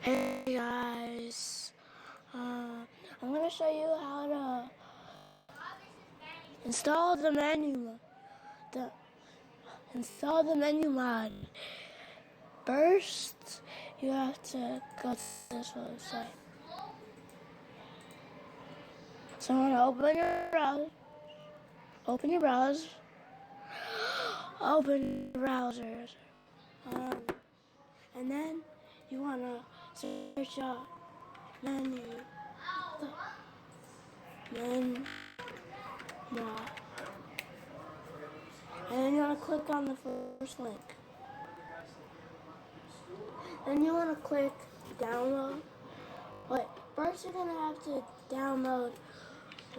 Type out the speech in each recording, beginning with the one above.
Hey guys, I'm gonna show you how to install the Menyoo, the install the Menyoo mod. First, you have to go to this website. So I'm gonna open your browser, open your browser, open your browsers, and then you wanna search up Menyoo, Menyoo mod. And then you want to click on the first link. Then you want to click download. Wait, first you're going to have to download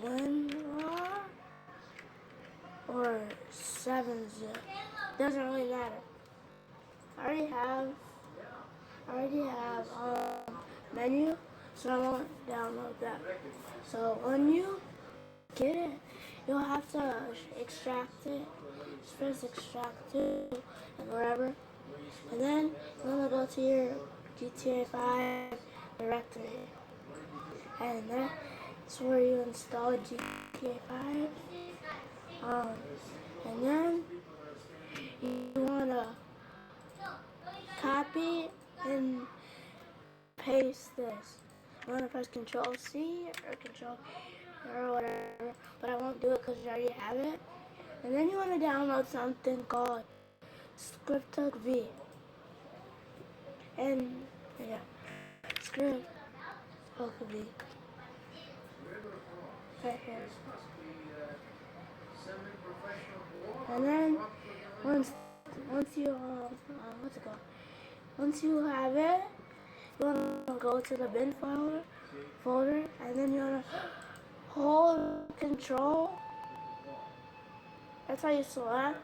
WinRAR or 7-zip. Doesn't really matter. I already have Menyoo, so I won't download that. So when you get it, you'll have to extract it. Just press extract to and wherever. And then you want to go to your GTA 5 directory. And that's where you install GTA 5. And then you want to copy and paste this. You want to press Control C or Control or whatever, but I won't do it because you already have it. And then you want to download something called Script V. And yeah, Script V. Right here. And then once you what's it called? Once you have it, you want to go to the bin folder, and then you want to hold Control. That's how you select,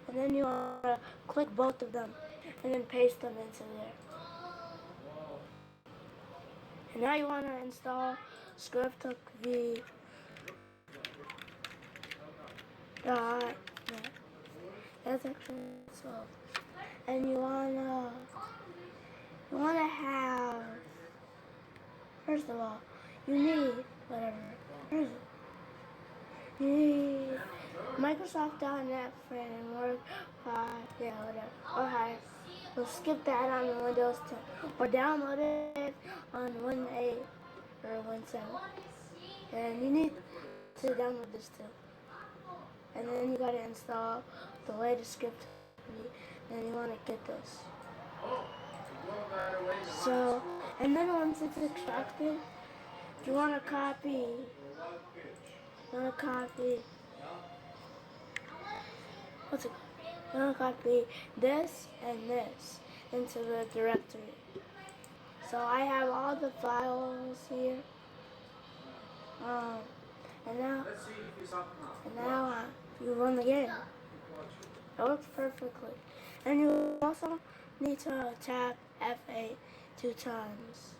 and then you want to click both of them, and then paste them into there. And now you want to install Script V. .net. That's actually so. And you wanna have, first of all, you need whatever. You need Microsoft.net framework 5, yeah, whatever, or higher. We'll skip that on Windows 10, or download it on Win 8 or Win 7. And you need to download this too. And then you gotta install the latest script. Then you wanna get this. So, and then once it's extracted, you wanna copy what's it called? You wanna copy this and this into the directory. So I have all the files here. And now you run the game. It works perfectly. And you also need to tap F8 2 times.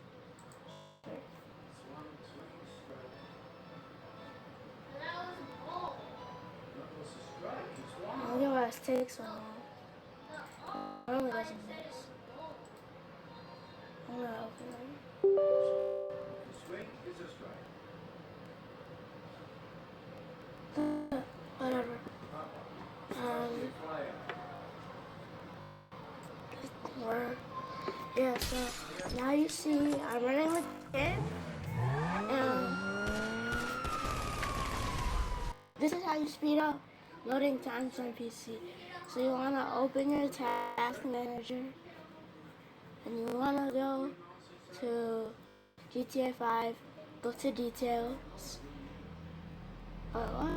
Look at why it takes so long. It only doesn't this. I'm gonna open it. Swing is a strike. Whatever. Yeah, so now you see I'm running with it. This is how you speed up loading times on PC. So you want to open your task manager and you want to go to GTA 5, go to details. What?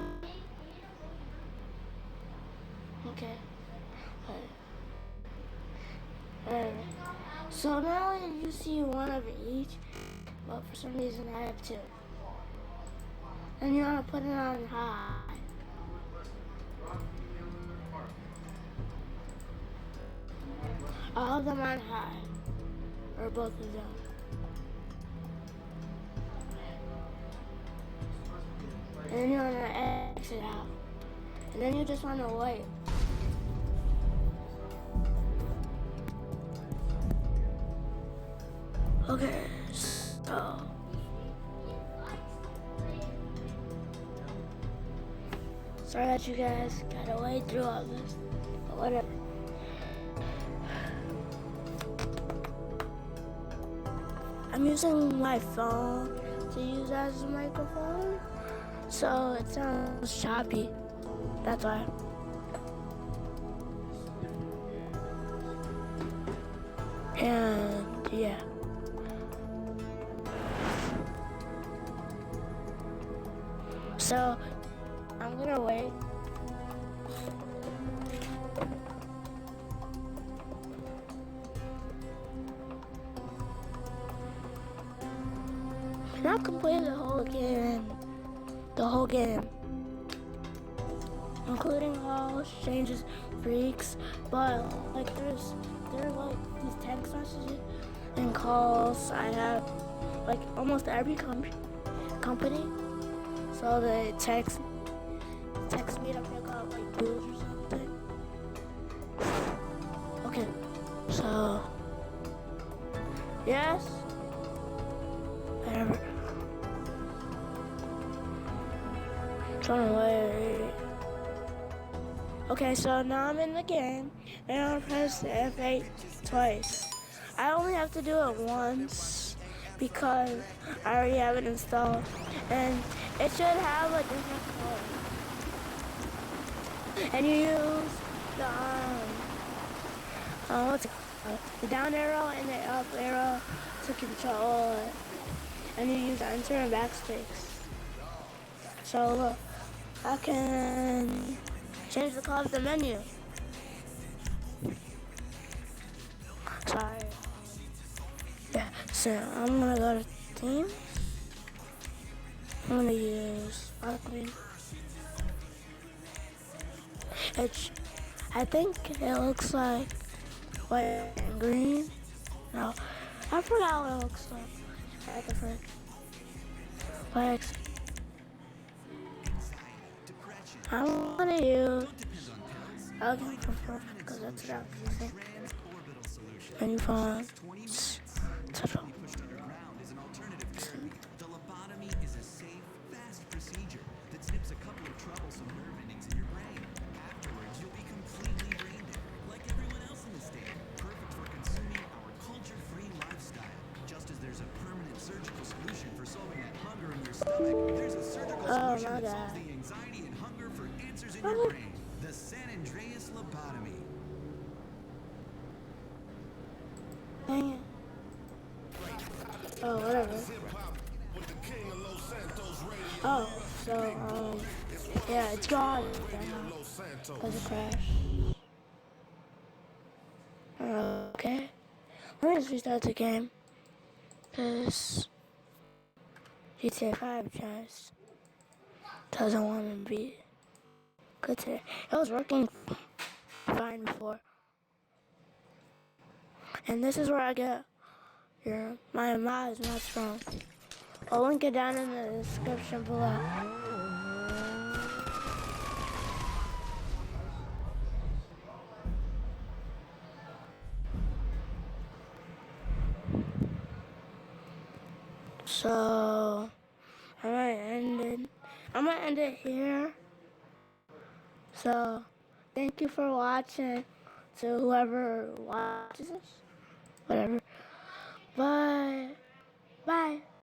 Okay. So now you see one of each, but for some reason I have two. And you want to put it on high. All of them on high, or both of them. And then you want to exit out. And then you just want to wait. Okay, so sorry that you guys gotta wait through all this, but whatever. I'm using my phone to use as a microphone, so it sounds choppy. That's why. And yeah. So I'm gonna wait. Not complete the whole game. The whole game. Including all exchanges, freaks, but like there are like these text messages and calls I have like almost every company. So they text me to pick up like bills or something. Okay, so yes, whatever. Trying to wait. Okay, so now I'm in the game, and I'm gonna press the F8 twice. I only have to do it once because I already have it installed, and it should have a different color. And you use the what's it called? The down arrow and the up arrow to control it, and you use enter and backspace. So look, I can change the color of the menu. Sorry. Yeah, so I'm gonna go to theme. I'm gonna use sparkling. I think it looks like white and green. No, I forgot what it looks like. At the front. But I'm gonna use Ugly prefer because that's what I'm using. Menu fonts. Total. The lobotomy is a safe, fast procedure that snips a couple of troublesome nerve endings in your brain. Afterwards, you'll be completely brain dead, like everyone else in the state. Perfect for consuming our culture-free lifestyle. Just as there's a permanent surgical solution for solving that hunger in your stomach, there's a surgical solution that solves the anxiety and hunger for answers in your brain. The San Andreas lobotomy. Dang it. Oh, whatever. Oh, so, yeah, it's gone now. Because it crashed. Okay. Let me just restart the game. Because GTA 5 just doesn't want to be good today. It was working fine before. And this is where I get my mod is not strong. I'll link it down in the description below. So I'm gonna end it here. So thank you for watching. To whoever watches this, whatever.